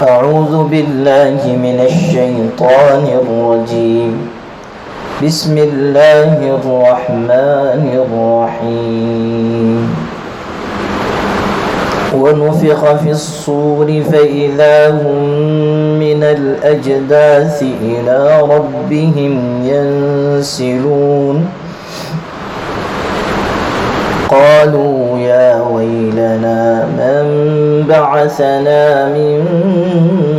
أعوذ بالله من الشيطان الرجيم بسم الله الرحمن الرحيم ونفخ في الصور فإذا هم من الأجداث إلى ربهم ينسلون قالوا يا ويلنا من بعثنا من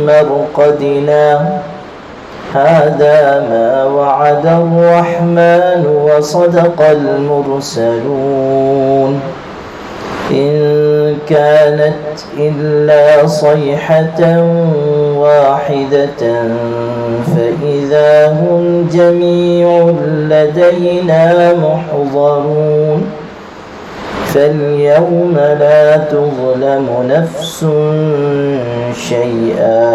مرقدنا هذا ما وعد الرحمن وصدق المرسلون إن كانت إلا صيحة واحدة فإذا هم جميع لدينا محضرون فاليوم لا تظلم نفس شيئا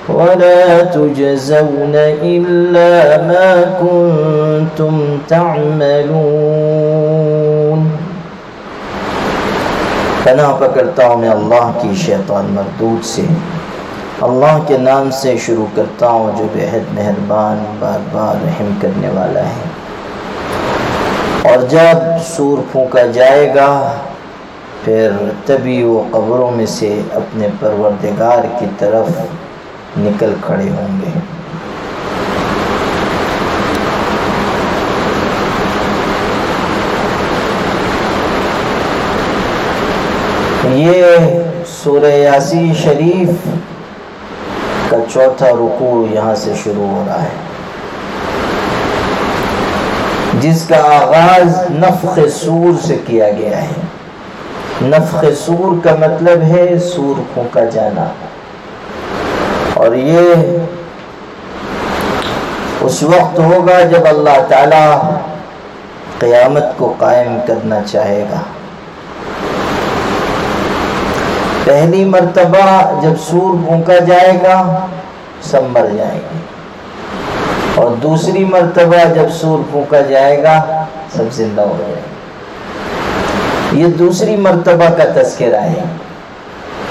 ولا تجزون إلا ما كنتم تعملون۔ پناہ پکڑتا ہوں میں اللہ کی شیطان مردود سے، اللہ کے نام سے شروع کرتا ہوں جو بےحد مہربان بار بار رحم کرنے والا ہے۔ اور جب سور پھونکا جائے گا پھر تبھی وہ قبروں میں سے اپنے پروردگار کی طرف نکل کھڑے ہوں گے۔ یہ سورہ یاسین شریف کا چوتھا رکوع یہاں سے شروع ہو رہا ہے، جس کا آغاز نفخ صور سے کیا گیا ہے۔ نفخ صور کا مطلب ہے سور پھونکا جانا، اور یہ اس وقت ہوگا جب اللہ تعالی قیامت کو قائم کرنا چاہے گا۔ پہلی مرتبہ جب سور پھونکا جائے گا سب مر جائیں گے، اور دوسری مرتبہ جب سور پھونکا جائے گا سب زندہ ہو جائیں گے۔ یہ دوسری مرتبہ کا تذکرہ ہے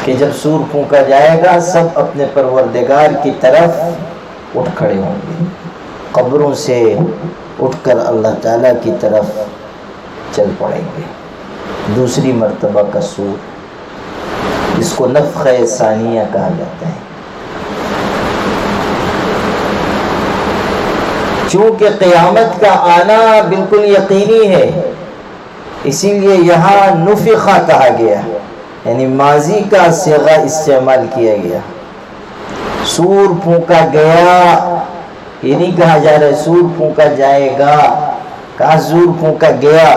کہ جب سور پھونکا جائے گا سب اپنے پروردگار کی طرف اٹھ کھڑے ہوں گے، قبروں سے اٹھ کر اللہ تعالیٰ کی طرف چل پڑیں گے۔ دوسری مرتبہ کا سور، جس کو نفخ ثانیہ کہا جاتا ہے۔ چونکہ قیامت کا آنا بالکل یقینی ہے، اسی لیے یہاں نفخہ کہا گیا، یعنی ماضی کا صیغہ استعمال کیا گیا۔ سور پھونکا گیا یہ نہیں کہا جا رہا ہے سور پھونکا جائے گا، کہا سور پھونکا گیا،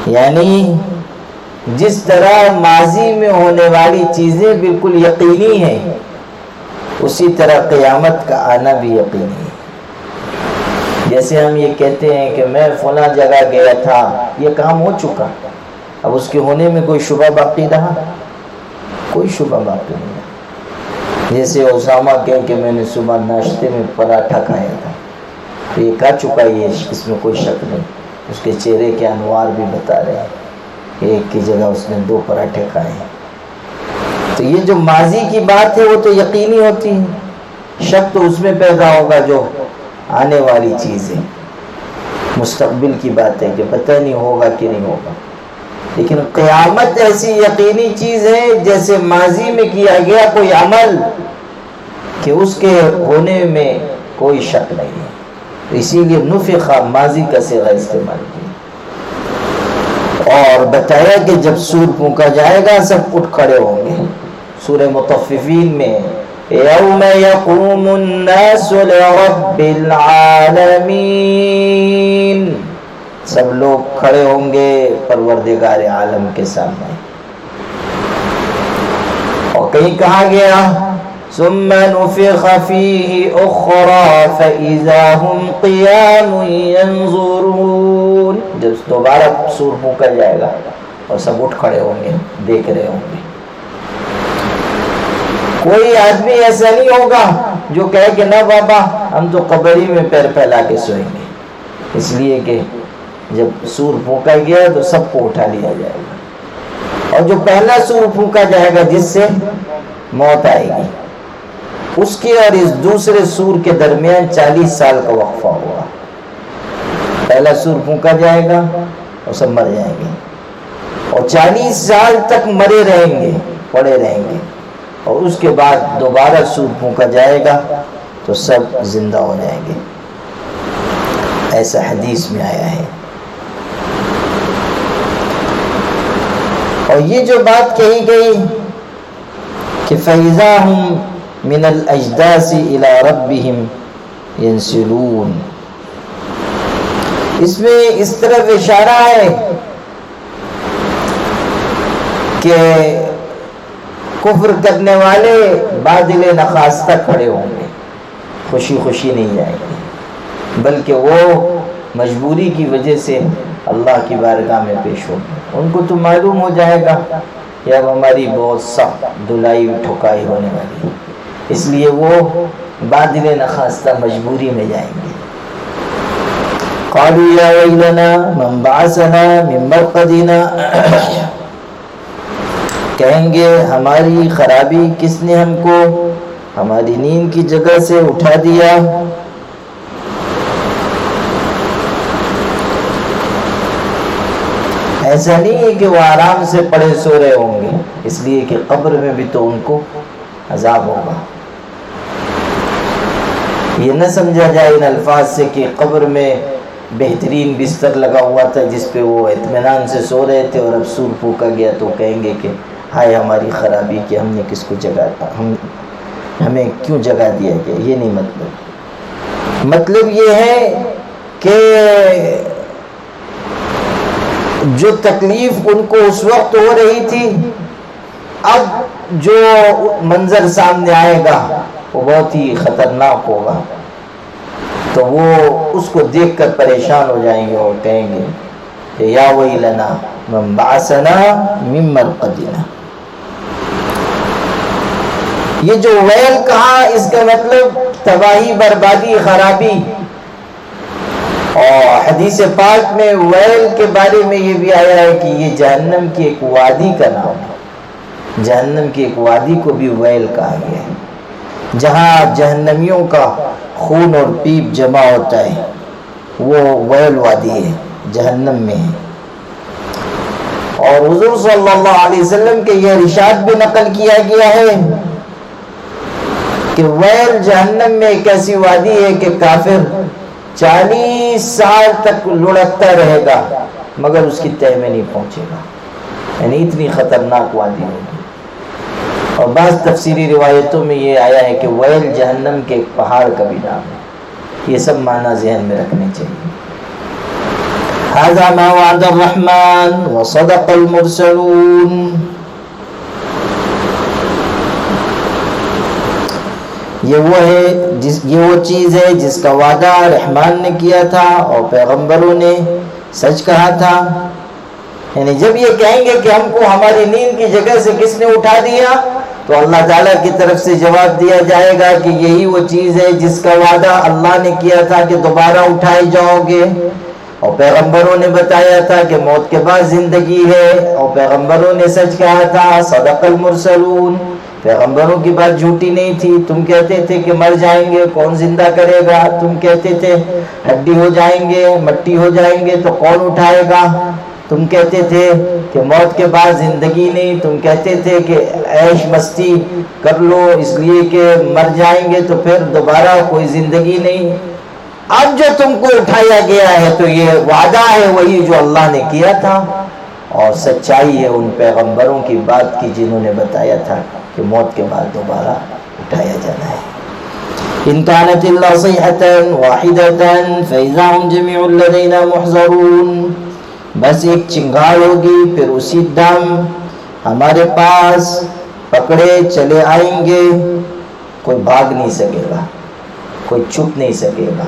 یعنی جس طرح ماضی میں ہونے والی چیزیں بالکل یقینی ہیں، اسی طرح قیامت کا آنا بھی یقینی ہے۔ جیسے ہم یہ کہتے ہیں کہ میں فلاں جگہ گیا تھا، یہ کام ہو چکا، اب اس کے ہونے میں کوئی شبہ باقی رہا؟ کوئی شبہ باقی نہیں ہے۔ جیسے اسامہ کہے کہ میں نے صبح ناشتے میں پراٹھا کھایا تھا، تو یہ کہہ چکا، یہ اس میں کوئی شک نہیں۔ اس کے چہرے کے انوار بھی بتا رہے ہیں، ایک کی جگہ اس نے 2 پراٹھے کھائے ہیں۔ تو یہ جو ماضی کی بات ہے وہ تو یقینی ہوتی ہے، شک تو اس میں پیدا ہوگا جو آنے والی چیز ہے۔ مستقبل کی بات ہے کہ پتہ نہیں ہوگا کہ نہیں ہوگا، لیکن قیامت ایسی یقینی چیز ہے جیسے ماضی میں کیا گیا کوئی عمل کہ اس کے ہونے میں کوئی شک نہیں ہے، اسی لیے نفخہ ماضی کا صیغہ استعمال کیا اور بتایا کہ جب سور پھونکا جائے گا سب اٹھ کھڑے ہوں گے۔ سورہ مطففین میں یوم یقوم الناس لرب العالمین، سب لوگ کھڑے ہوں گے پروردگار عالم کے سامنے۔ اور کہیں کہا گیا ثم نفخ فیہ اخری فاذا هم قیام ینظرون، جب دوبارہ سور پھونکا جائے گا اور سب اٹھ کھڑے ہوں گے، دیکھ رہے ہوں گے۔ کوئی آدمی ایسا نہیں ہوگا جو کہے کہ نہ بابا ہم تو قبر ہی میں پیر پھیلا کے سوئیں گے، اس لیے کہ جب سور پھونکا گیا تو سب کو اٹھا لیا جائے گا، اور جو پہلا سور پھونکا جائے گا جس سے موت آئے گی. اس کے اور اس دوسرے سور کے درمیان 40 سال کا وقفہ ہوا. پہلا سور پھونکا جائے گا اور سب مر جائیں گے، اور 40 سال تک مرے رہیں گے، پڑے رہیں گے، اور اس کے بعد دوبارہ سور پھونکا جائے گا تو سب زندہ ہو جائیں گے. ایسا حدیث میں آیا ہے. اور یہ جو بات کہی گئی کہ فَإِذَا هُمْ مِنَ الْأَجْدَاثِ إِلَىٰ رَبِّهِمْ يَنْسِلُونَ، اس میں اس طرف اشارہ ہے کہ کفر کرنے والے بادل نخاستہ کھڑے ہوں گے، خوشی خوشی نہیں جائیں گے، بلکہ وہ مجبوری کی وجہ سے اللہ کی بارگاہ میں پیش ہوں گے. ان کو تو معلوم ہو جائے گا کہ اب ہماری بہت سخت دلائی ٹھکائی ہونے والی ہے، اس لیے وہ بادل نخواستہ مجبوری میں جائیں گے. قالوا یا ویلنا من بعثنا من مرقدنا، کہیں گے ہماری خرابی، کس نے ہم کو ہماری نیند کی جگہ سے اٹھا دیا. ایسا نہیں ہے کہ وہ آرام سے پڑے سو رہے ہوں گے، اس لیے کہ قبر میں بھی تو ان کو عذاب ہوگا. یہ نہ سمجھا جائے ان الفاظ سے کہ قبر میں بہترین بستر لگا ہوا تھا جس پہ وہ اطمینان سے سو رہے تھے، اور اب سور پھونکا گیا تو کہیں گے کہ ہائے ہماری خرابی کہ ہم نے کس کو جگا، ہمیں کیوں جگا دیا گیا. یہ نہیں مطلب یہ ہے کہ جو تکلیف ان کو اس وقت ہو رہی تھی، اب جو منظر سامنے آئے گا وہ بہت ہی خطرناک ہوگا، تو وہ اس کو دیکھ کر پریشان ہو جائیں گے اور کہیں گے کہ یا ویلنا من بعثنا من مرقدنا. یہ جو ویل کہا اس کا مطلب تباہی، بربادی، خرابی. اور حدیث پاک میں ویل کے بارے میں یہ بھی آیا ہے کہ یہ جہنم کی ایک وادی کا نام ہے. جہنم کی ایک وادی کو بھی ویل کہا گیا ہے، جہاں جہنمیوں کا خون اور پیپ جمع ہوتا ہے، وہ ویل وادی ہے، جہنم میں ہے. اور حضور صلی اللہ علیہ وسلم کے یہ ارشاد بھی نقل کیا گیا ہے کہ ویل جہنم میں ایک ایسی وادی ہے کہ کافر 40 سال تک لڑکتا رہے گا مگر اس کی تہہ میں نہیں پہنچے گا، یعنی اتنی خطرناک وادی ہوگی. اور بعض تفسیری روایتوں میں یہ آیا ہے کہ ویل جہنم کے ایک پہاڑ کا بھی نام ہے. یہ سب معنی ذہن میں رکھنے چاہیے. هذا ما وعد الرحمن وصدق المرسلون. یہ وہ چیز ہے جس کا وعدہ رحمان نے کیا تھا اور پیغمبروں نے سچ کہا تھا. یعنی جب یہ کہیں گے کہ ہم کو ہماری نیند کی جگہ سے کس نے اٹھا دیا، تو اللہ تعالیٰ کی طرف سے جواب دیا جائے گا کہ یہی وہ چیز ہے جس کا وعدہ اللہ نے کیا تھا کہ دوبارہ اٹھائے جاؤ گے، اور پیغمبروں نے بتایا تھا کہ موت کے بعد زندگی ہے، اور پیغمبروں نے سچ کہا تھا. صدق المرسلون. پیغمبروں کی بات جھوٹی نہیں تھی. تم کہتے تھے کہ مر جائیں گے، کون زندہ کرے گا؟ تم کہتے تھے ہڈی ہو جائیں گے، مٹی ہو جائیں گے، تو کون اٹھائے گا؟ تم کہتے تھے کہ موت کے بعد زندگی نہیں. تم کہتے تھے کہ عیش مستی کر لو اس لیے کہ مر جائیں گے تو پھر دوبارہ کوئی زندگی نہیں. اب جو تم کو اٹھایا گیا ہے تو یہ وعدہ ہے وہی جو اللہ نے کیا تھا، اور سچائی ہے ان پیغمبروں کی بات کی جنہوں نے بتایا تھا کہ موت کے بعد دوبارہ اٹھایا جانا ہے. ان كانت الا صيحة واحدة فإذا هم جميع الذين محضرون. بس ایک چنگار ہوگی، پھر اسی دم ہمارے پاس پکڑے چلے آئیں گے. کوئی بھاگ نہیں سکے گا، کوئی چھپ نہیں سکے گا.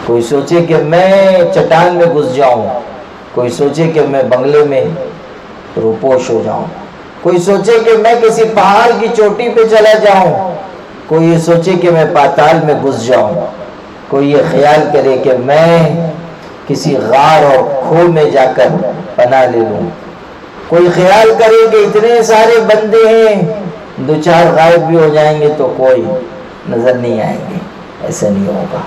کوئی سوچے کہ میں چٹان میں گھس جاؤں، کوئی سوچے کہ میں بنگلے میں روپوش ہو جاؤں، کوئی سوچے کہ میں کسی پہاڑ کی چوٹی پہ چلا جاؤں، کوئی یہ سوچے کہ میں پاتال میں گھس جاؤں، کوئی یہ خیال کرے کہ میں کسی غار اور کھو میں جا کر پناہ لے لوں. کوئی خیال کرے کہ اتنے سارے بندے ہیں دو چار غائب بھی ہو جائیں گے تو کوئی نظر نہیں آئیں گے، ایسا نہیں ہوگا۔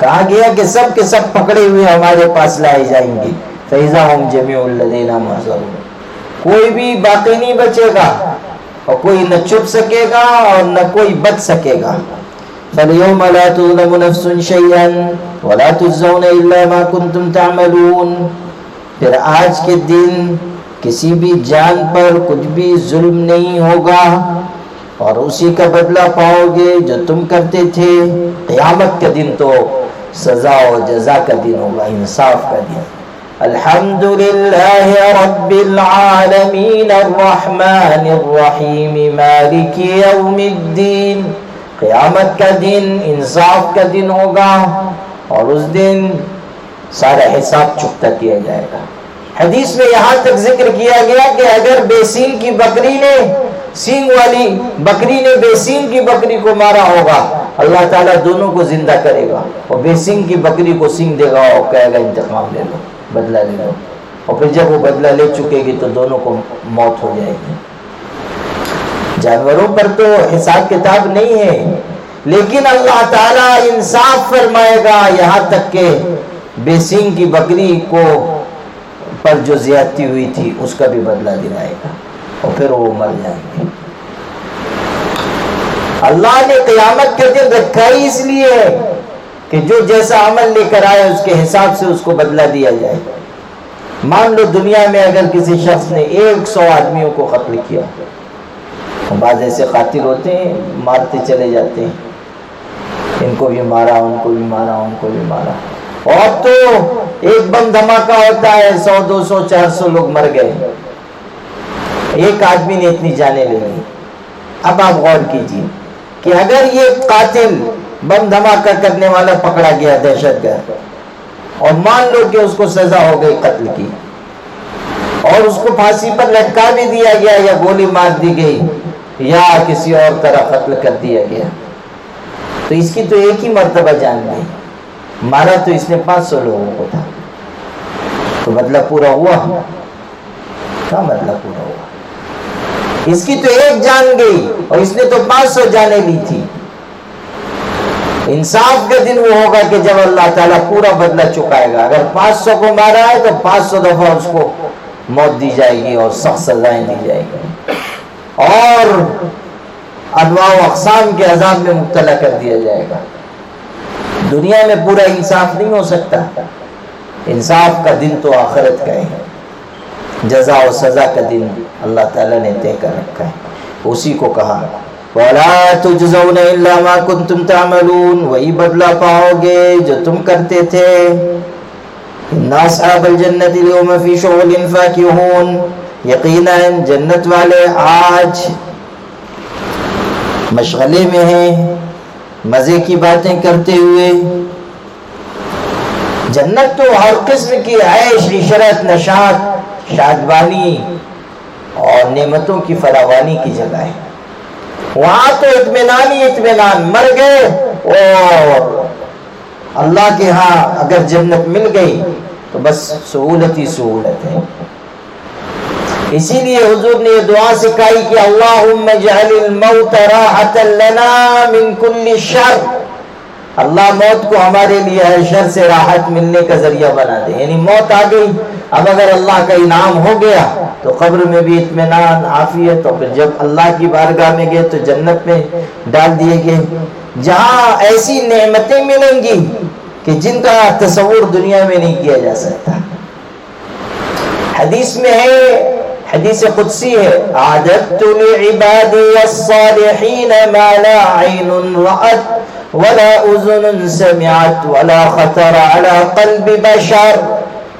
کہا گیا کہ سب کے سب پکڑے ہوئے ہمارے پاس لائے جائیں گے، فَإِذَا هُمْ جَمِيعٌ لَدَيْنَا مُحْضَرُونَ، کوئی بھی باقی نہیں بچے گا، اور کوئی نہ چھپ سکے گا اور نہ کوئی بچ سکے گا۔ فَالْيَوْمَ لَا تُظْلَمُ نَفْسٌ شَيْئًا وَلَا تُجْزَوْنَ إِلَّا مَا كُنْتُمْ تَعْمَلُونَ، پھر آج کے دن کسی بھی جان پر کچھ بھی ظلم نہیں ہوگا اور اسی کا بدلہ پاؤ گے جو تم کرتے تھے۔ قیامت کا دن تو سزا و جزا کا دن ہوگا، انصاف کا دن۔ الحمد للہ رب العالمین الرحمن الرحیم مالک یوم الدین، قیامت کا دن انصاف کا دن ہوگا اور اس دن سارا حساب چکتا کیا جائے گا۔ حدیث میں یہاں تک ذکر کیا گیا کہ اگر بے سینگ کی بکری نے، سینگ والی بکری نے بے سینگ کی بکری کو مارا ہوگا، اللہ تعالیٰ دونوں کو زندہ کرے گا اور بے سینگ کی بکری کو سینگ دے گا اور کہے گا انتقام لے لو، بدلہ لے لو، اور پھر جب وہ بدلہ لے چکے گی تو دونوں کو موت ہو جائے گی۔ جانوروں پر تو حساب کتاب نہیں ہے، لیکن اللہ تعالیٰ انصاف فرمائے گا، یہاں تک کہ بے سینگ کی بکری کو پر جو زیادتی ہوئی تھی اس کا بھی بدلہ دلائے گا اور پھر وہ مر جائیں گے۔ اللہ نے قیامت کے دن رکھا ہی اس لیے کہ جو جیسا عمل لے کر آئے اس کے حساب سے اس کو بدلہ دیا جائے۔ مان لو دنیا میں اگر کسی شخص نے 100 آدمیوں کو قتل کیا، بعض ایسے قاتل ہوتے ہیں مارتے چلے جاتے ہیں، ان کو بھی مارا، ان کو بھی مارا، ان کو بھی مارا، اور تو ایک بم دھماکہ ہوتا ہے 100 200 400 لوگ مر گئے، ایک آدمی نے اتنی جانیں لے لی۔ اب آپ غور کیجیے کہ اگر یہ قاتل بم دھماکہ کرنے والا پکڑا گیا دہشت گرد، اور مان لو کہ اس کو سزا ہو گئی قتل کی اور اس کو پھانسی پر لٹکا بھی دیا گیا یا گولی مار دی گئی یا کسی اور طرح قتل کر دیا گیا، تو اس کی تو ایک ہی مرتبہ جان گئی، مارا تو اس نے 500 لوگوں کو تھا، تو بدلہ پورا ہوا؟ کیا بدلہ پورا ہوا؟ اس کی تو ایک جان گئی اور اس نے تو 500 جانیں لی تھی۔ انصاف کا دن وہ ہوگا کہ جب اللہ تعالیٰ پورا بدلہ چکائے گا۔ اگر 500 کو مارا ہے تو 500 دفعہ اس کو موت دی جائے گی اور سخت سزائیں دی جائے گی اور انواع و اقسام کے عذاب میں مبتلا کر دیا جائے گا۔ دنیا میں پورا انصاف نہیں ہو سکتا، انصاف کا دن تو آخرت کا ہے، جزا و سزا کا دن اللہ تعالیٰ نے طے کر رکھا ہے، اسی کو کہا وَلَا تُجْزَوْنَ إِلَّا مَا كُنْتُمْ تَعْمَلُونَ، وہی بدلہ پاؤ گے جو تم کرتے تھے۔ إِنَّ أَصْحَابَ الْجَنَّةِ الْيَوْمَ فِي شُغُلٍ فَاكِهُونَ، یقیناً جنت والے آج مشغلے میں ہیں، مزے کی باتیں کرتے ہوئے۔ جنت تو ہر قسم کی عیش عشرت نشاط شادمانی اور نعمتوں کی فراوانی کی جگہ ہے، وہاں تو اطمینان ہی اطمینان، مر گئے اور اللہ کے ہاں اگر جنت مل گئی تو بس سہولت ہی سہولت ہے۔ اسی لیے حضور نے یہ دعا سکھائی کہ اللہم اجعل الموت راحۃ لنا من کل شر، اللہ موت کو ہمارے لیے ہر شر سے راحت ملنے کا ذریعہ بنا دے، یعنی موت آ گئی، اب اگر اللہ کا انعام ہو گیا تو قبر میں بھی اطمینان عافیت، اور پھر جب اللہ کی بارگاہ میں گئے تو جنت میں ڈال دیے گئے، جہاں ایسی نعمتیں ملیں گی کہ جن کا تصور دنیا میں نہیں کیا جا سکتا۔ حدیث میں ہے، حدیث قدسی ہے، اعددت لعبادی الصالحین ما لا عین رأت ولا اذن سمعت ولا خطر على قلب بشر،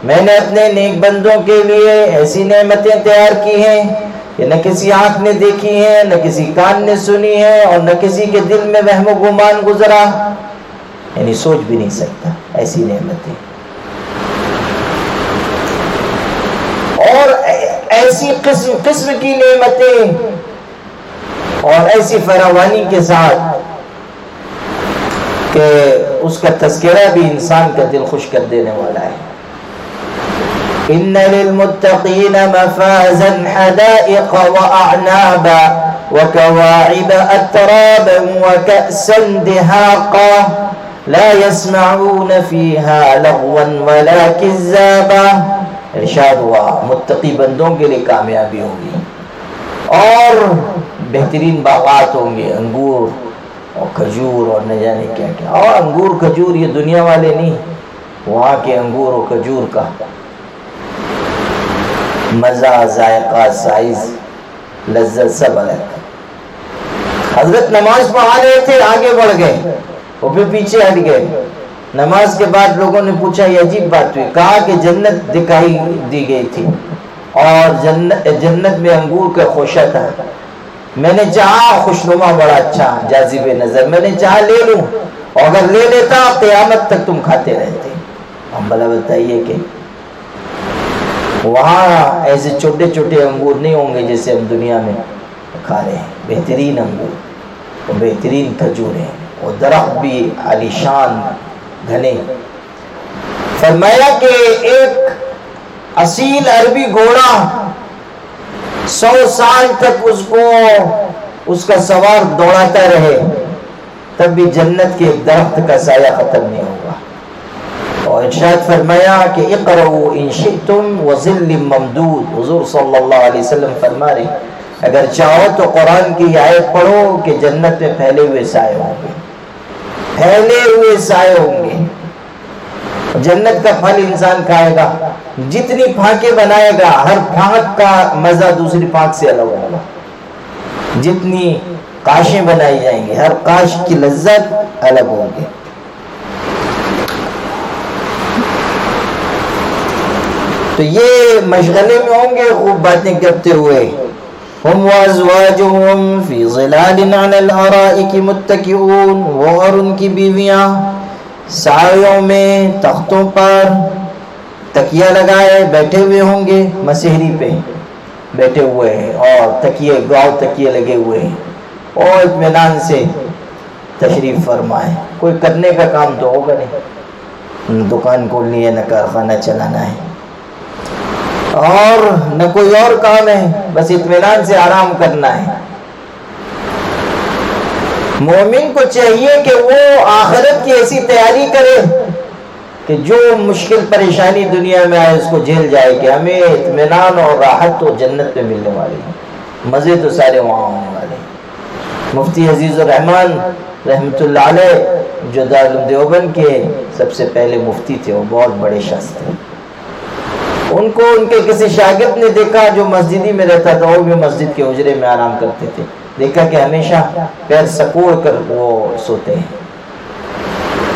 میں نے اپنے نیک بندوں کے لیے ایسی نعمتیں تیار کی ہیں کہ نہ کسی آنکھ نے دیکھی ہیں، نہ کسی کان نے سنی ہے، اور نہ کسی کے دل میں وہم و گمان گزرا، یعنی سوچ بھی نہیں سکتا ایسی نعمتیں، اور ایسی قسم قسم کی نعمتیں اور ایسی فراوانی کے ساتھ کہ اس کا تذکرہ بھی انسان کا دل خوش کر دینے والا ہے۔ ان للمتقین مفازا حدائق واعنابا وكواعب أترابا وكأسا دهاقا لا يسمعون فيها لغوا ولا كذابا. ارشاد ہوا متقی بندوں کے لیے کامیابی ہوگی اور بہترین باغات ہوں گے، انگور اور کھجور اور نہ جانے کیا کیا. اور انگور کھجور یہ دنیا والے نہیں، وہاں کے انگور اور کھجور کا مزہ، ذائقہ، سائز، لذت سب الگ. حضرت نماز پڑھا رہے تھے، آگے بڑھ گئے، وہ پھر پیچھے ہٹ گئے. نماز کے بعد لوگوں نے پوچھا، یہ عجیب بات ہوئی. کہا کہ جنت دکھائی دی گئی تھی اور جنت میں انگور کا خوشہ تھا. میں نے چاہا، خوشنما بڑا اچھا جاذب نظر، میں نے چاہا لے لوں، اور اگر لے لیتا قیامت تک تم کھاتے رہتے. اب بھلا بتائیے کہ وہاں ایسے چھوٹے چھوٹے انگور نہیں ہوں گے جیسے ہم دنیا میں کھا رہے ہیں. بہترین انگور اور بہترین کھجوریں اور درخت بھی عالیشان گھنے. فرمایا کہ ایک اصیل عربی گھوڑا 100 سال تک اس کا سوار دوڑاتا رہے تب بھی جنت کے ایک درخت کا سایہ ختم نہیں ہوگا. اور ارشاد فرمایا کہ اقرؤوا ان شئتم وظل ممدود. حضور صلی اللہ علیہ وسلم فرما رہے اگر چاہو تو قرآن کی آیت پڑھو کہ جنت میں پھیلے ہوئے سائے ہوں گے، پھیلے ہوئے سائے ہوں گے. جنت کا پھل انسان کھائے گا، جتنی پھانکیں بنائے گا ہر پھانک کا مزہ دوسری پھانک سے الگ ہوگا. جتنی کاشیں بنائی جائیں گی ہر کاش کی لذت الگ ہوگی. تو یہ مشغلے میں ہوں گے خوب باتیں کرتے ہوئے. ہم وازواجہم فی ظلال علی الارائک متکئون. وہ اور ان کی بیویاں سایوں میں تختوں پر تکیہ لگائے بیٹھے ہوئے ہوں گے، مسہری پہ بیٹھے ہوئے ہیں اور تکیے گاؤ تکیے لگے ہوئے ہیں اور اطمینان سے تشریف فرمائے. کوئی کرنے کا کام تو ہوگا نہیں، دکان کھولنی ہے، نہ کارخانہ چلانا ہے اور نہ کوئی اور کام ہے، بس اطمینان سے آرام کرنا ہے. مومن کو چاہیے کہ وہ آخرت کی ایسی تیاری کرے کہ جو مشکل پریشانی دنیا میں آئے اس کو جھیل جائے کہ ہمیں اطمینان اور راحت تو جنت میں ملنے والی ہے، مزے تو سارے وہاں ہونے والے ہیں. مفتی عزیز الرحمان رحمۃ اللہ علیہ جو دارالعلوم دیوبند کے سب سے پہلے مفتی تھے، وہ بہت بڑے شخص تھے. ان کو ان کے کسی شاگرد نے دیکھا جو مسجدی میں رہتا تھا، وہ بھی مسجد کے حجرے میں آرام کرتے تھے. دیکھا کہ ہمیشہ پیر سکوڑ کر وہ سوتے ہیں،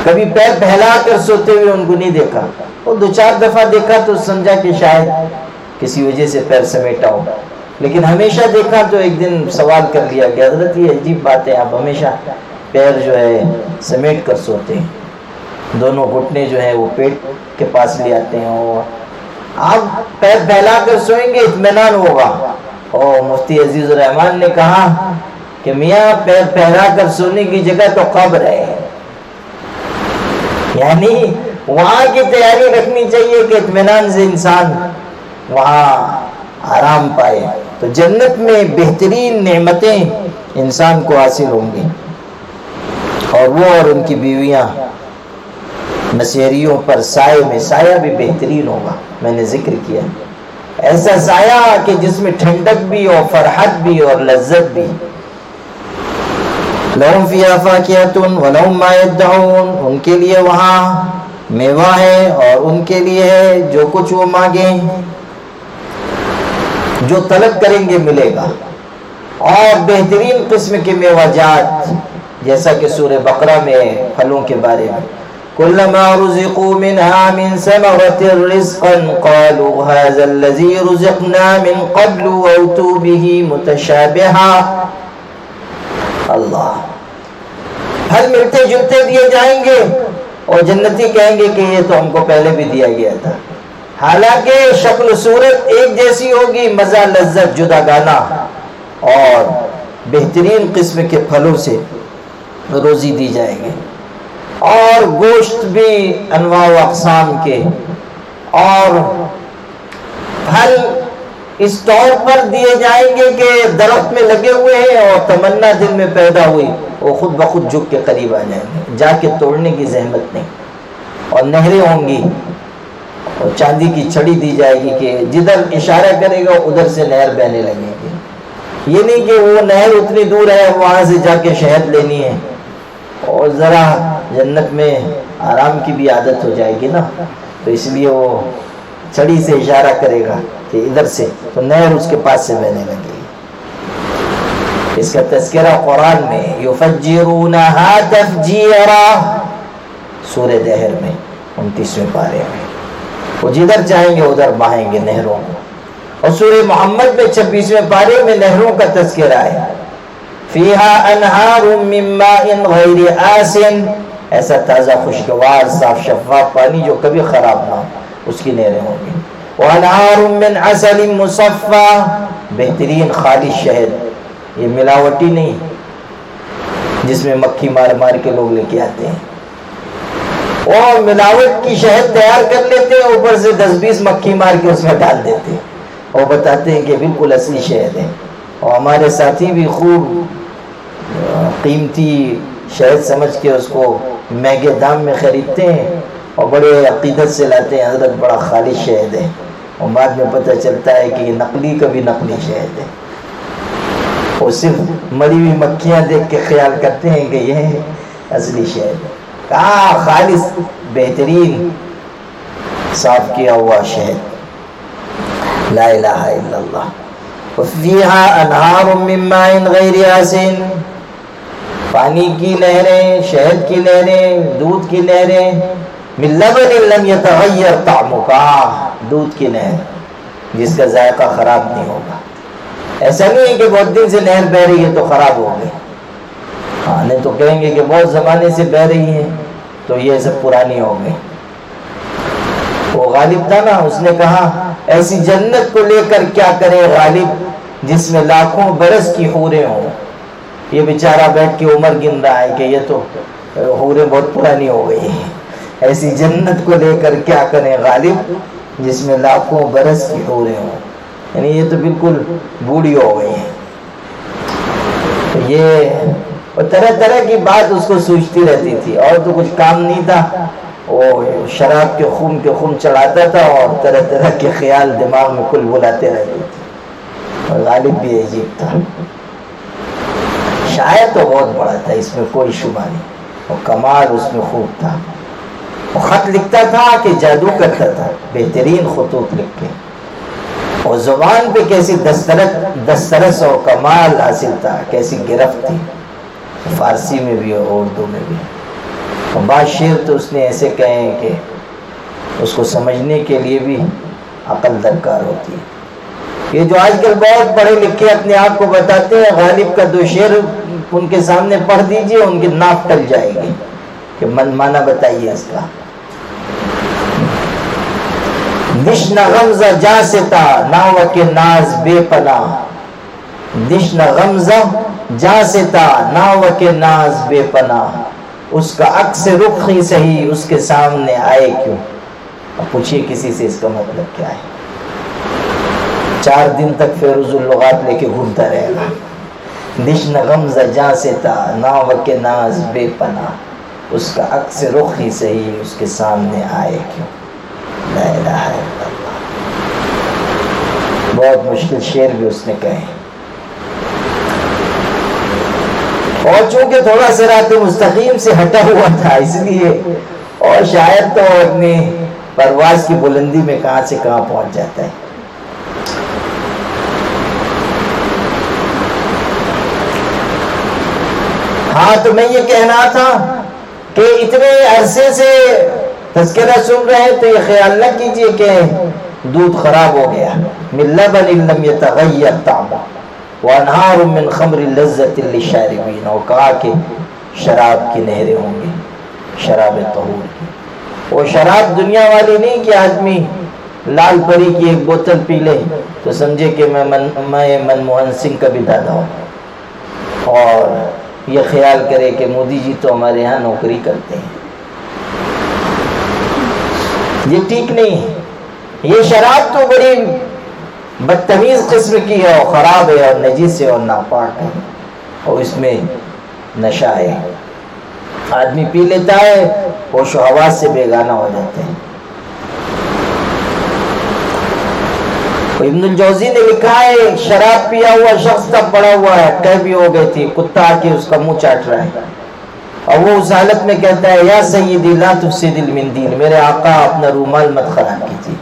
کبھی پیر پھیلا کر سوتے ہوئے ان کو نہیں دیکھا. وہ 2-4 دفعہ دیکھا تو سمجھا کہ شاید کسی وجہ سے پیر سمیٹا ہو، لیکن ہمیشہ دیکھا تو ایک دن سوال کر لیا کہ حضرت یہ عجیب بات ہے، آپ ہمیشہ پیر جو ہے سمیٹ کر سوتے ہیں، دونوں گھٹنے جو ہیں وہ پیٹ کے پاس لے آتے ہیں اور آپ پیر پھیلا کر سوئیں گے اطمینان ہوگا. اور مفتی عزیز الرحمان نے کہا کہ میاں پیر پھیلا کر سونے کی جگہ تو قبر ہے، یعنی وہاں کی تیاری رکھنی چاہیے کہ اطمینان سے انسان وہاں آرام پائے. تو جنت میں بہترین نعمتیں انسان کو حاصل ہوں گی اور وہ اور ان کی بیویاں مسہریوں پر سائے میں، سایہ بھی بہترین ہوگا. میں نے ذکر کیا ایسا سایہ کہ جس میں ٹھنڈک بھی اور فرحت بھی اور لذت بھی. لہم فیہا فاکہۃ ولہم ما یدعون. ان کے لیے وہاں میوہ ہے اور ان کے لیے ہے جو کچھ وہ مانگیں، جو طلب کریں گے ملے گا. اور بہترین قسم کے میوہ جات جیسا کہ سورہ بقرہ میں پھلوں کے بارے میں كلما رزقوا منها من ثمرة رزقا قالوا هذا الذي رزقنا من قبل وأتوا به متشابها. اللہ، پھل ملتے جلتے دیے جائیں گے اور جنتی کہیں گے کہ یہ تو ہم کو پہلے بھی دیا گیا تھا، حالانکہ شکل و صورت ایک جیسی ہوگی، مزہ لذت جدا گانا اور بہترین قسم کے پھلوں سے روزی دی جائے گی. اور گوشت بھی انواع و اقسام کے اور پھل اس طور پر دیے جائیں گے کہ درخت میں لگے ہوئے ہیں اور تمنا دل میں پیدا ہوئی وہ خود بخود جھک کے قریب آ جائیں گے، جا کے توڑنے کی زحمت نہیں۔ اور نہریں ہوں گی اور چاندی کی چھڑی دی جائے گی کہ جدھر اشارہ کرے گا ادھر سے نہر بہنے لگے گی۔ یہ نہیں کہ وہ نہر اتنی دور ہے وہاں سے جا کے شہد لینی ہے، اور ذرا جنت میں آرام کی بھی عادت ہو جائے گی نا، تو اس لیے وہ چھڑی سے اشارہ کرے گا کہ ادھر سے، تو نہر اس کے پاس سے بہنے لگے گی۔ اس کا تذکرہ قرآن میں یفجرونها تفجیرا، سورہ دہر میں 29ویں پارے میں، وہ جدھر چاہیں گے ادھر بہائیں گے نہروں کو۔ اور سورہ محمد میں 26ویں پارے میں نہروں کا تذکرہ ہے، فیہا انہار من ماء غیر آسن، ایسا تازہ خوشگوار صاف شفاف پانی جو کبھی خراب نہ ہو، اس کی نہریں ہوں گی۔ وانہار من عسل مصفی، بہترین خالص شہد، یہ ملاوٹی نہیں جس میں مکھی مار مار کے لوگ لے کے آتے ہیں، وہ ملاوٹ کی شہد تیار کر لیتے ہیں، اوپر سے 10-20 مکھی مار کے اس میں ڈال دیتے ہیں اور بتاتے ہیں کہ بالکل اصلی شہد ہے۔ اور ہمارے ساتھی بھی خوب قیمتی شہد سمجھ کے اس کو مہنگے دام میں خریدتے ہیں اور بڑے عقیدت سے لاتے ہیں، حضرت بڑا خالص شہد ہے، اور بعد میں پتہ چلتا ہے کہ یہ نقلی کا بھی نقلی شہد ہے۔ وہ صرف مری ہوئی مکھیاں دیکھ کے خیال کرتے ہیں کہ یہ اصلی شہد ہے، کہاں خالص بہترین صاف کیا ہوا شہد، لا الہ الا اللہ۔ وفیہا انہار من ماء غیر آسن، پانی کی نہریں، شہد کی نہریں، دودھ کی نہریں، من لبن لم یتغیر طعمہ، دودھ کی نہر جس کا ذائقہ خراب نہیں ہوگا۔ ایسا نہیں ہے کہ بہت دن سے نہر بہہ رہی ہے تو خراب ہو گئی، ہاں نہیں تو کہیں گے کہ بہت زمانے سے بہہ رہی ہے تو یہ سب پرانی ہو گئی۔ وہ غالب تھا نا، اس نے کہا ایسی جنت کو لے کر کیا کرے غالب جس میں لاکھوں برس کی حوریں ہوں۔ یہ بیچارہ بیٹھ کے عمر گن رہا ہے کہ یہ تو حوریں بہت پرانی ہو گئی ہیں، ایسی جنت کو لے کر کیا کرے غالب جس میں لاکھوں برس کی حوریں ہوں، یعنی یہ تو بالکل بوڑھی ہو گئی ہیں۔ تو یہ طرح طرح کی بات اس کو سوچتی رہتی تھی، اور تو کچھ کام نہیں تھا، وہ شراب کے خون چڑھاتا تھا اور طرح طرح کے خیال دماغ میں کل بلاتے رہتے تھے۔ اور غالب بھی عجیب تھا، شاعر تو بہت بڑا تھا، اس میں کوئی شبہ نہیں، اور کمال اس میں خوب تھا۔ وہ خط لکھتا تھا کہ جادو کرتا تھا، بہترین خطوط لکھ کے، اور زبان پہ کیسی دسترس اور کمال حاصل تھا، کیسی گرفت تھی، فارسی میں بھی اور اردو میں بھی۔ اور بعض شعر تو اس نے ایسے کہے ہیں کہ اس کو سمجھنے کے لیے بھی عقل درکار ہوتی ہے۔ یہ جو آج کل بہت پڑھے لکھے اپنے آپ کو بتاتے ہیں، غالب کا دو شعر ان کے سامنے پڑھ دیجئے ان کی ناف ٹل جائے گی کہ من مانا بتائیے اس کا۔ دشن غمزہ جا ستا ناو کے ناز بے پناہ، دشن غمزہ جا ستا ناو کے ناز بے پناہ، اس کا عکس رخ ہی صحیح اس کے سامنے آئے کیوں۔ اب پوچھئے کسی سے اس کا مطلب کیا ہے، 4 دن تک فیروز اللغات لے کے گھومتا رہے گا۔ دشن غمزہ جا ستا ناو کے ناز بے پناہ، اس کا عکس رخ ہی صحیح اس کے سامنے آئے کیوں، لا الہ الا اللہ۔ بہت مشکل شعر بھی اس نے کہے، اور چونکہ تھوڑا صراط مستقیم سے ہٹا ہوا تھا اس لیے، اور شاید تو اپنی پرواز کی بلندی میں کہاں سے کہاں پہنچ جاتا ہے۔ ہاں تو میں یہ کہنا تھا کہ اتنے عرصے سے تذکرہ سن رہے ہیں تو یہ خیال نہ کیجئے کہ دودھ خراب ہو گیا۔ من لبن لم يتغیر طعمہ وانہار من خمر لذت للشاربین، اور کہا کہ شراب کی نہریں ہوں گی، شراب طہور کی۔ وہ شراب دنیا والی نہیں کہ آدمی لال پری کی ایک بوتل پی لے تو سمجھے کہ میں منموہن سنگھ کا بھی دادا ہوں، اور یہ خیال کرے کہ مودی جی تو ہمارے ہاں نوکری کرتے ہیں۔ یہ ٹھیک نہیں ہے۔ یہ شراب تو بڑی بدتمیز قسم کی ہے اور خراب ہے اور نجیس ہے اور ناپاک ہے اور اس میں نشہ ہے. آدمی پی لیتا ہے ہوش و حواس سے بیگانہ ہو جاتے ہیں. ابن الجوزی نے لکھا ہے شراب پیا ہوا شخص تب پڑا ہوا ہے, قے بھی ہو گئی تھی, کتا آ کے اس کا منہ چاٹ رہا ہے اور وہ اس حالت میں کہتا ہے یا سیدی لا تفسد المندیل, میرے آقا اپنا رومال مت خراب کیجیے.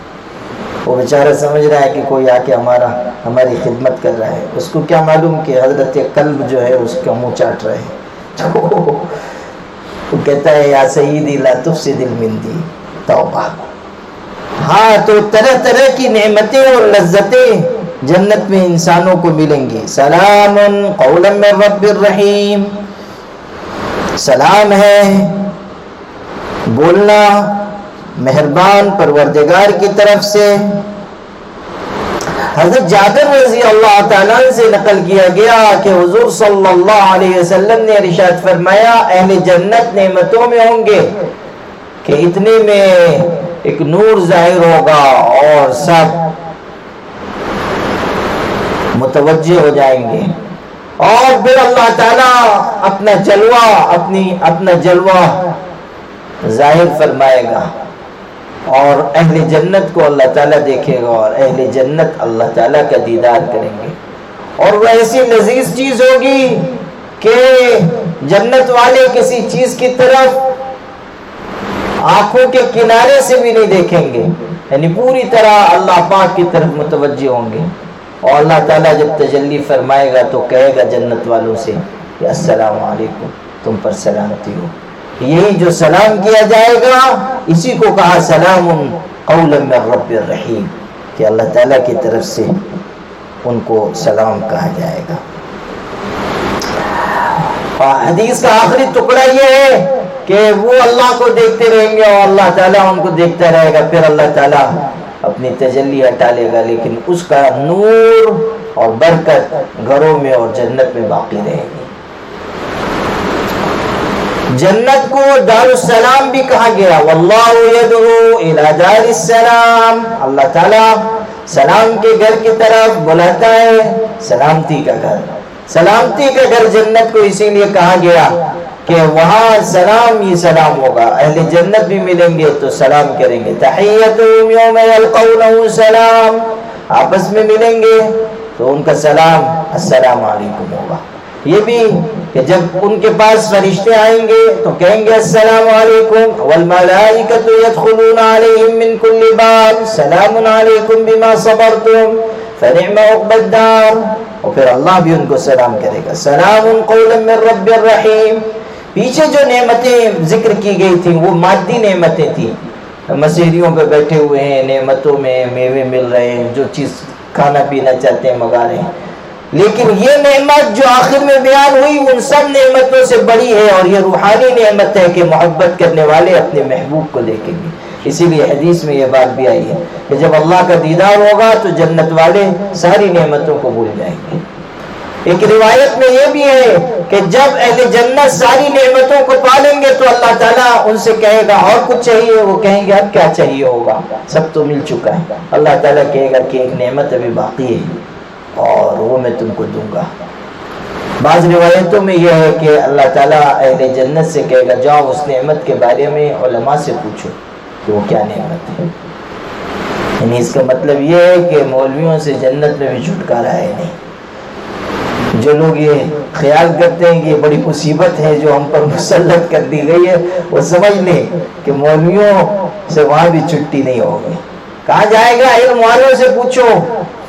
وہ بیچارہ سمجھ رہا ہے کہ کوئی آ کے ہماری خدمت کر رہا ہے, اس کو کیا معلوم کہ حضرت قلب جو ہے اس کا منہ چاٹ رہے ہیں. وہ کہتا ہے یا سیدی لا تفسد المندیل. توبہ. ہاں تو طرح طرح کی نعمتیں اور لذتیں جنت میں انسانوں کو ملیں گی. سلام قولا من رب الرحیم, سلام ہے بولنا مہربان پروردگار کی طرف سے. حضرت جابر رضی اللہ تعالیٰ سے نقل کیا گیا کہ حضور صلی اللہ علیہ وسلم نے ارشاد فرمایا اہل جنت نعمتوں میں ہوں گے کہ اتنے میں ایک نور ظاہر ہوگا اور سب متوجہ ہو جائیں گے اور پھر اللہ تعالیٰ اپنا جلوہ ظاہر فرمائے گا اور اہل جنت کو اللہ تعالیٰ دیکھے گا اور اہل جنت اللہ تعالیٰ کا دیدار کریں گے. اور وہ ایسی لذیذ چیز ہوگی کہ جنت والے کسی چیز کی طرف آنکھوں کے کنارے سے بھی نہیں دیکھیں گے, یعنی پوری طرح اللہ پاک کی طرف متوجہ ہوں گے. اور اللہ تعالیٰ جب تجلی فرمائے گا تو کہے گا جنت والوں سے کہ السلام علیکم, تم پر سلامتی ہو. یہی جو سلام کیا جائے گا اسی کو کہا سلام قولا من رب الرحیم, کہ اللہ تعالیٰ کی طرف سے ان کو سلام کہا جائے گا. حدیث کا آخری ٹکڑا یہ ہے کہ وہ اللہ کو دیکھتے رہیں گے اور اللہ تعالیٰ ان کو دیکھتا رہے گا. پھر اللہ تعالیٰ اپنی تجلی ہٹا لے گا لیکن اس کا نور اور برکت گھروں میں اور جنت میں باقی رہے گی. جنت کو دار السلام بھی کہا گیا. واللہ یدعو الی دار السلام, اللہ تعالیٰ سلام کے گھر کی طرف بلاتا ہے. سلامتی کا گھر, سلامتی کا گھر جنت کو اسی لیے کہا گیا کہ وہاں سلام ہی سلام ہوگا. اہل جنت بھی ملیں گے تو سلام کریں گے. تحیتہم یوم یلقونہ سلام, آپس میں ملیں گے تو ان کا سلام السلام علیکم ہوگا. یہ بھی کہ جب ان کے پاس فرشتے آئیں گے تو کہیں گے السلام علیکم. والملائکۃ یدخلون علیہم من کل باب سلام علیکم بما صبرتم فنعم عقبی الدار. اور پھر اللہ بھی ان کو سلام کرے گا سلام قولا من رب الرحیم. پیچھے جو نعمتیں ذکر کی گئی تھیں وہ مادی نعمتیں تھیں, مسیریوں پہ بیٹھے ہوئے ہیں, نعمتوں میں میوے مل رہے ہیں, جو چیز کھانا پینا چاہتے ہیں منگا رہے ہیں. لیکن یہ نعمت جو آخر میں بیان ہوئی ان سب نعمتوں سے بڑی ہے اور یہ روحانی نعمت ہے کہ محبت کرنے والے اپنے محبوب کو دیکھیں گے. اسی لیے حدیث میں یہ بات بھی آئی ہے کہ جب اللہ کا دیدار ہوگا تو جنت والے ساری نعمتوں کو بھول جائیں گے. ایک روایت میں یہ بھی ہے کہ جب اہل جنت ساری نعمتوں کو پالیں گے تو اللہ تعالیٰ ان سے کہے گا اور کچھ چاہیے, وہ کہیں گے اب کیا چاہیے ہوگا, سب تو مل چکا ہے. اللہ تعالیٰ کہے گا کہ ایک نعمت ابھی باقی ہے اور وہ میں تم کو دوں گا. بعض روایتوں میں یہ ہے کہ اللہ تعالیٰ اہل جنت سے کہے گا جاؤ اس نعمت کے بارے میں علماء سے پوچھو کہ وہ کیا نعمت ہے. یعنی اس کا مطلب یہ ہے کہ مولویوں سے جنت میں بھی چھٹکارا ہے نہیں. جو لوگ یہ خیال کرتے ہیں کہ یہ بڑی مصیبت ہے جو ہم پر مسلط کر دی گئی ہے, وہ سمجھ لیں کہ مولویوں سے وہاں بھی چھٹی نہیں ہوگی. کہا جائے گا علم والوں سے پوچھو.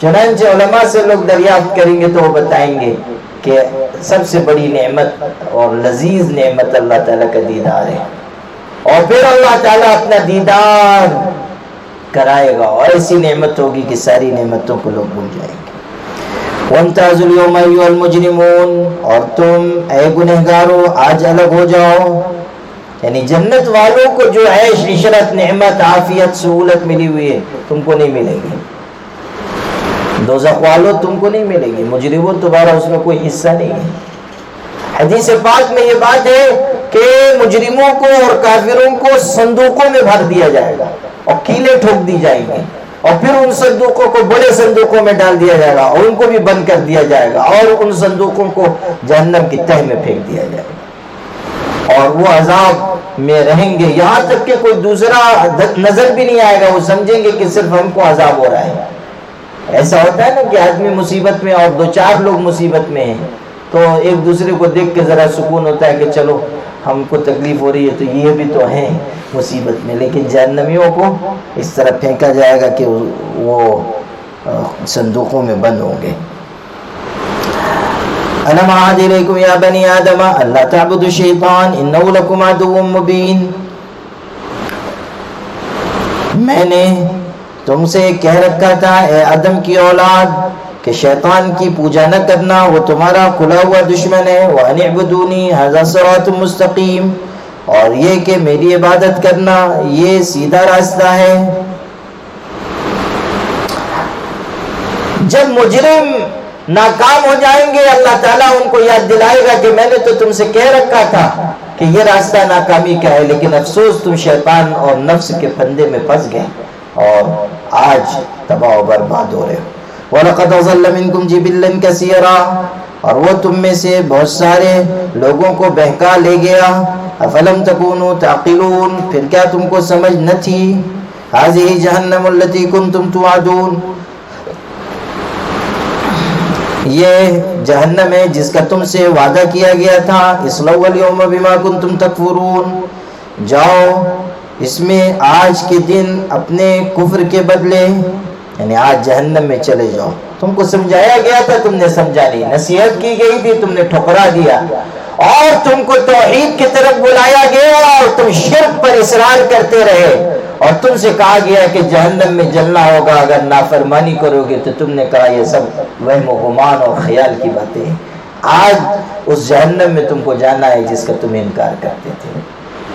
چنانچہ علماء سے لوگ دریافت کریں گے تو وہ بتائیں گے کہ سب سے بڑی نعمت اور لذیذ نعمت اللہ تعالیٰ کا دیدار ہے. اور پھر اللہ تعالیٰ اپنا دیدار کرائے گا اور ایسی نعمت ہوگی کہ ساری نعمتوں کو لوگ بھول جائیں گے. وَامْتَازُوا الْيَوْمَ أَيُّهَا الْمُجْرِمُونَ, اور تم اے گنہگارو آج الگ ہو جاؤ. یعنی جنت والوں کو جو عیش عشرت نعمت عافیت سہولت ملی ہوئی ہے تم کو نہیں ملے گی. دوزخ والوں تم کو نہیں ملے گی. مجرموں تمہارا اس میں کوئی حصہ نہیں ہے. حدیث پاک میں یہ بات ہے کہ مجرموں کو اور کافروں کو صندوقوں میں بھر دیا جائے گا اور کیلیں ٹھوک دی جائیں گے اور پھر ان صندوقوں کو بڑے صندوقوں میں ڈال دیا جائے گا اور ان کو بھی بند کر دیا جائے گا اور ان صندوقوں کو جہنم کی تہ میں پھینک دیا جائے گا اور وہ عذاب میں رہیں گے، یہاں تک کہ کوئی دوسرا نظر بھی نہیں آئے گا، وہ سمجھیں گے کہ صرف ہم کو عذاب ہو رہا ہے۔ ایسا ہوتا ہے نا کہ آدمی مصیبت میں اور دو چار لوگ مصیبت میں ہیں تو ایک دوسرے کو دیکھ کے ذرا سکون ہوتا ہے کہ چلو ہم کو تکلیف ہو رہی ہے تو یہ بھی تو ہیں مصیبت میں، لیکن جہنمیوں کو اس طرح پھینکا جائے گا کہ وہ صندوقوں میں بند ہوں گے۔ أَلَمْ أَعْهَدْ إِلَيْكُمْ يَا بَنِي آدَمَ أَلَّا تَعْبُدُوا الشَّيْطَانَ إِنَّهُ لَكُمْ عَدُوٌّ مُّبِينٌ، میں نے تم سے کہہ رکھا تھا اے آدم کی اولاد کہ شیطان کی پوجا نہ کرنا، وہ تمہارا کھلا ہوا دشمن ہے۔ وَأَنِ اعْبُدُونِي هَذَا صِرَاطٌ مُّسْتَقِيمٌ، اور یہ کہ میری عبادت کرنا یہ سیدھا راستہ ہے۔ جب مجرم ناکام ہو جائیں گے اللہ تعالیٰ ان کو یاد دلائے گا کہ میں نے تو تم سے کہہ رکھا تھا کہ یہ راستہ ناکامی کا ہے، لیکن افسوس تم شیطان اور نفس کے پھندے میں پھنس گئے اور آج تباہ و برباد ہو رہے ہو۔ وَلَقَدْ أَضَلَّ مِنْكُمْ جِبِلًّا كَثِيرًا، اور وہ تم میں سے بہت سارے لوگوں کو بہکا لے گیا۔ أَفَلَمْ تَكُونُوا تَعْقِلُونَ، پھر کیا تم کو سمجھ نہ تھی؟ هَذِهِ جَهَنَّمُ الَّتِي كُنْتُمْ تُوعَدُونَ، یہ جہنم ہے جس کا تم سے وعدہ کیا گیا تھا۔ اصلوا اليوم بما كنتم تکفرون، جاؤ اس میں آج کے دن اپنے کفر کے بدلے، یعنی آج جہنم میں چلے جاؤ۔ تم کو سمجھایا گیا تھا، تم نے سمجھا نہیں، نصیحت کی گئی تھی، تم نے ٹھکرا دیا، اور تم کو توحید کی طرف بلایا گیا اور تم شرک پر اصرار کرتے رہے، اور تم سے کہا گیا کہ جہنم میں جلنا ہوگا اگر نافرمانی کرو گے، تو تم نے کہا یہ سب وہم و گمان اور خیال کی باتیں ہیں۔ آج اس جہنم میں تم کو جانا ہے جس کا تم انکار کرتے تھے،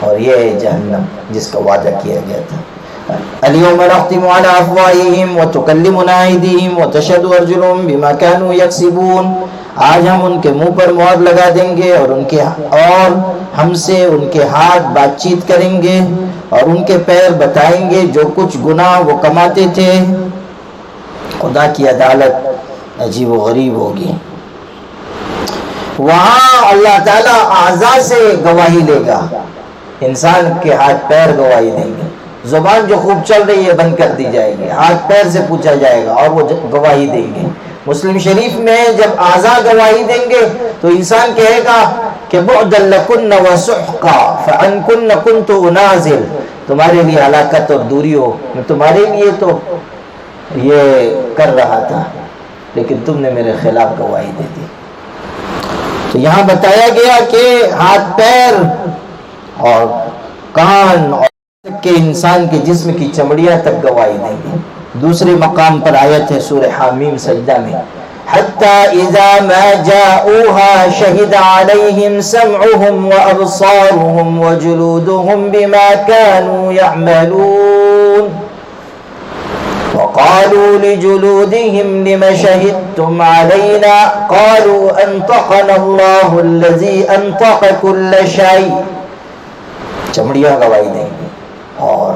اور یہ ہے جہنم جس کا وعدہ کیا گیا تھا۔ اليوم نختم على افواههم وتكلمنا ايديهم وتشهد ارجلهم بما كانوا يكسبون، آج ہم ان کے منہ پر مہر لگا دیں گے اور ہم سے ان کے ہاتھ بات چیت کریں گے اور ان کے پیر بتائیں گے جو کچھ گناہ وہ کماتے تھے۔ خدا کی عدالت عجیب و غریب ہوگی، وہاں اللہ تعالیٰ اعضاء سے گواہی لے گا، انسان کے ہاتھ پیر گواہی دیں گے، زبان جو خوب چل رہی ہے بند کر دی جائے گی، ہاتھ پیر سے پوچھا جائے گا اور وہ گواہی دیں گے۔ مسلم شریف میں جب اعضاء گواہی دیں گے تو انسان کہے گا کہ بعدا لکن وسحقا فعنکن کنت انازل، تمہارے لیے ہلاکت اور دوری ہو، میں تمہارے لیے تو یہ کر رہا تھا لیکن تم نے میرے خلاف گواہی دے دی۔ تو یہاں بتایا گیا کہ ہاتھ پیر اور کان اور کہ انسان کے جسم کی چمڑیاں تک گواہی دیں گے۔ دوسرے مقام پر آیت ہے سورہ حامیم سجدہ میں، حتی اذا ما جاؤوها شہد علیہم سمعهم وابصارهم وجلودهم بما كانوا يعملون وقالوا لجلودهم لم شهدتم علينا قالوا انطقنا الله الذي انطق كل شيء، چمڑیاں گواہی دیں گے اور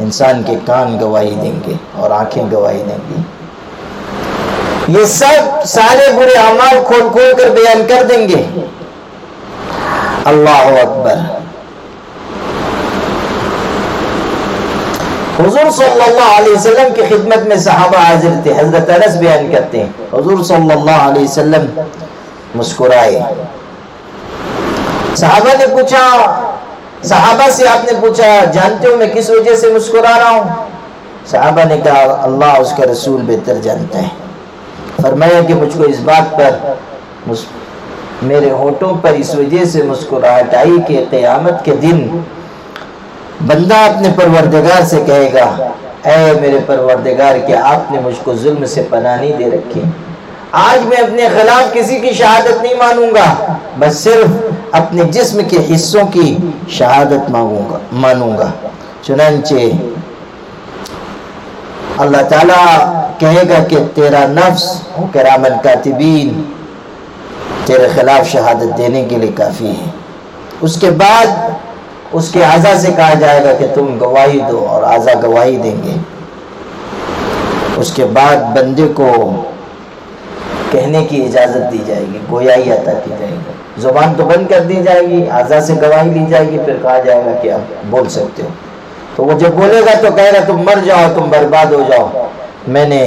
انسان کے کان گواہی دیں گے اور آنکھیں گواہی دیں گی، یہ سب سارے برے اعمال کھول کھول کر بیان کر دیں گے۔ اللہ اکبر۔ حضور صلی اللہ علیہ وسلم کی خدمت میں صحابہ حاضر تھے، حضرت انس بیان کرتے ہیں حضور صلی اللہ علیہ وسلم مسکرائے، صحابہ نے پوچھا، صحابہ سے آپ نے پوچھا جانتے ہو میں کس وجہ سے مسکرا رہا ہوں؟ صحابہ نے کہا اللہ اس کا رسول بہتر جانتا ہے۔ فرمایا کہ مجھ کو اس بات پر میرے ہونٹوں پر اس وجہ سے مسکراہٹ آئی کہ قیامت کے دن بندہ اپنے پروردگار سے کہے گا اے میرے پروردگار کہ آپ نے مجھ کو ظلم سے پناہ نہیں دے رکھی، آج میں اپنے خلاف کسی کی شہادت نہیں مانوں گا، بس صرف اپنے جسم کے حصوں کی شہادت مانوں گا۔ چنانچہ اللہ تعالیٰ کہے گا کہ تیرا نفس کرامن کاتبین تیرے خلاف شہادت دینے کے لیے کافی ہے۔ اس کے بعد اس کے اعضاء سے کہا جائے گا کہ تم گواہی دو، اور اعضاء گواہی دیں گے۔ اس کے بعد بندے کو کہنے کی اجازت دی جائے گی، گویائی عطا کی جائے گی، زبان تو بند کر دی جائے گی، اعضاء سے گواہی لی جائے گی، پھر کہا جائے گا کہ آپ بول سکتے ہو۔ تو وہ جب بولے گا تو کہے گا تم مر جاؤ، تم برباد ہو جاؤ، میں نے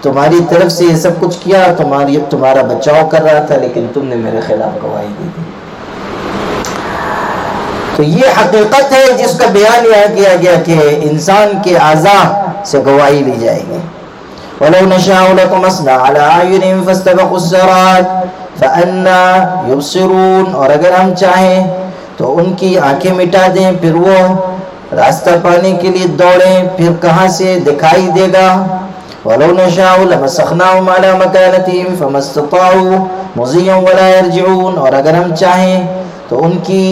تمہاری طرف سے یہ سب کچھ کیا، تمہارا بچاؤ کر رہا تھا، لیکن تم نے میرے خلاف گواہی دی تھی۔ تو یہ حقیقت ہے جس کا بیان یہاں کیا گیا کہ انسان کے اعضاء سے گواہی لی جائے گی۔ وَلَوْ نَشَاءُ لَطَمَسْنَا عَلَىٰ أَعْيُنِهِمْ فَاسْتَبَقُوا الصِّرَاطَ فَأَنَّىٰ يُبْصِرُونَ، اور اگر ہم چاہیں تو ان کی آنکھیں مٹا دیں، پھر وہ راستہ پانے کے لیے دوڑیں، پھر کہاں سے دکھائی دے گا۔ وَلَوْ نَشَاءُ لَمَسَخْنَاهُمْ عَلَىٰ مَكَانَتِهِمْ فَمَا اسْتَطَاعُوا مُضِيًّا وَلَا يَرْجِعُونَ، اور اگر ہم چاہیں تو ان کی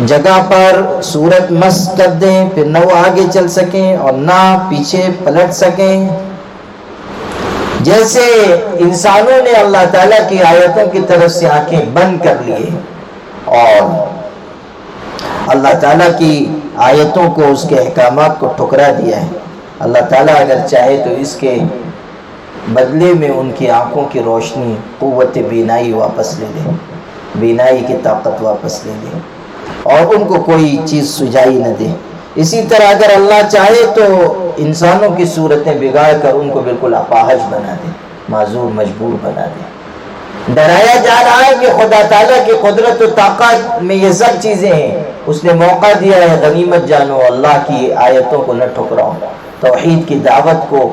جگہ پر صورت مس کر دیں، پھر نہ وہ آگے چل سکیں اور نہ پیچھے پلٹ سکیں۔ جیسے انسانوں نے اللہ تعالیٰ کی آیتوں کی طرف سے آنکھیں بند کر لیے اور اللہ تعالیٰ کی آیتوں کو، اس کے احکامات کو ٹھکرا دیا ہے، اللہ تعالیٰ اگر چاہے تو اس کے بدلے میں ان کی آنکھوں کی روشنی، قوت بینائی واپس لے لے، بینائی کی طاقت واپس لے لے اور ان کو کوئی چیز سجائی نہ دے۔ اسی طرح اگر اللہ چاہے تو انسانوں کی صورتیں بگاڑ کر ان کو بالکل اپاہج بنا دے، معذور مجبور بنا دے۔ ڈرایا جا رہا ہے کہ خدا تعالیٰ کی قدرت و طاقت میں یہ سب چیزیں ہیں، اس نے موقع دیا ہے، غنیمت جانو، اللہ کی آیتوں کو نہ ٹھکراؤ، توحید کی دعوت کو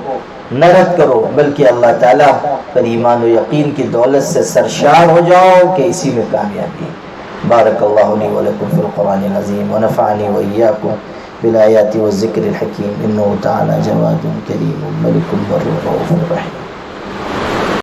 نہ رد کرو، بلکہ اللہ تعالیٰ پر ایمان و یقین کی دولت سے سرشار ہو جاؤ کہ اسی میں کامیابی ہے۔ بارک اللہ لی ولکم فی القرآن العظیم ونفعنی وإیاکم بالآیات والذکر الحکیم، انہ تعالی جواد کریم ملک بر رؤوف رحیم۔